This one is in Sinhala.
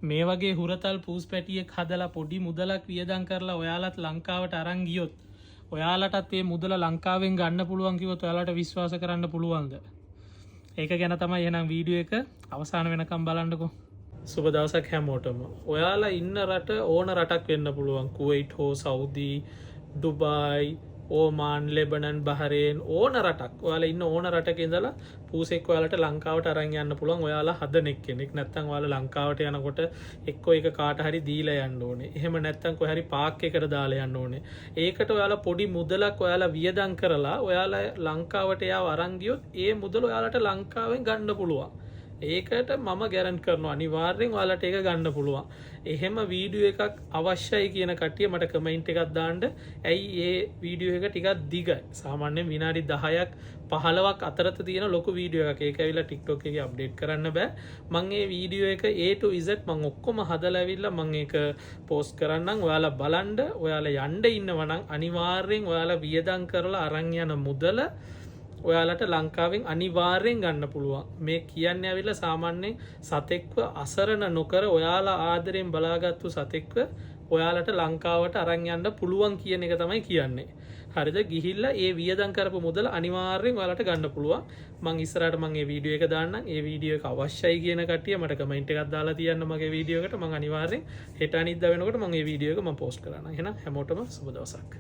මේ වගේ හුරතල් පූස් පැටියෙක් හදලා පොඩි මුදලක් වියදම් කරලා ඔයාලත් ලංකාවට අරන් ගියොත් ඔයාලටත් මේ මුදල ලංකාවෙන් ගන්න පුළුවන් කිව්වොත් ඔයාලට විශ්වාස කරන්න පුළුවන්ද? ඒක ගැන තමයි එහෙනම් වීඩියෝ එක අවසාන වෙනකම් බලන්නකෝ. සුබ දවසක් හැමෝටම. ඔයාලා ඉන්න රට ඕන රටක් වෙන්න පුළුවන්. කුවයිට් හෝ සෞදි, ඩුබායි, ඕමාන්, ලෙබනන්, බහරේන් ඕන රටක්. ඔයාලා ඉන්න ඕන රටක ඉඳලා පූසෙක් ඔයාලට ලංකාවට අරන් යන්න පුළුවන්. ඔයාලා හදන කෙනෙක්. නැත්නම් ඔයාලා ලංකාවට යනකොට එක්කෝ එක කාට හරි දීලා යන්න ඕනේ. එහෙම නැත්නම් කොහේ හරි පාක් එකකට දාලා යන්න ඕනේ. ඒකට ඔයාලා පොඩි මුදලක් ඔයාලා වියදම් කරලා ඔයාලා ලංකාවට යාව අරන් ගියොත් ඒ මුදල ඔයාලට ලංකාවෙන් ගන්න පුළුවන්. ඒකට මම ගැරන්ට් කරනවා අනිවාර්යෙන් ඔයාලට ඒක ගන්න පුළුවන්. එහෙම වීඩියෝ එකක් අවශ්‍යයි කියන කට්ටිය මට කමෙන්ට් එකක් දාන්න. ඇයි ඒ වීඩියෝ එක ටිකක් දිගයි. සාමාන්‍යයෙන් විනාඩි 10ක් 15ක් අතරත තියෙන ලොකු වීඩියෝ එකක්. ඒක ඇවිල්ලා TikTok එකේ අප්ඩේට් කරන්න බෑ. මම මේ වීඩියෝ එක A to Z මම ඔක්කොම හදලා ඇවිල්ලා මම ඒක පෝස්ට් කරන්නම්. ඔයාලා බලන්න. ඔයාලා යන්න ඉන්නවා නම් අනිවාර්යෙන් ඔයාලා වියදම් කරලා අරන් යන මුදල ඔයාලට ලංකාවෙන් අනිවාර්යෙන් ගන්න පුළුවන්. මේ කියන්නේ ඇවිල්ලා සාමාන්‍යයෙන් සතෙක්ව අසරණ නොකර ඔයාලා ආදරෙන් බලාගත්තු සතෙක්ව ඔයාලට ලංකාවට අරන් යන්න පුළුවන් කියන එක තමයි කියන්නේ. හරිද? ගිහිල්ලා ඒ වියදම් කරපු මුදල අනිවාර්යෙන් ඔයාලට ගන්න පුළුවන්. මම ඉස්සරහට මම මේ වීඩියෝ එක දාන්නම්. ඒ වීඩියෝ එක අවශ්‍යයි කියන කට්ටිය මට කමෙන්ට් එකක් දාලා තියන්න මගේ වීඩියෝ එකට. මම අනිවාර්යෙන් හෙට අනිද්දා වෙනකොට මම මේ වීඩියෝ එක මම පෝස්ට් කරනවා. එහෙනම් හැමෝටම සුබ දවසක්.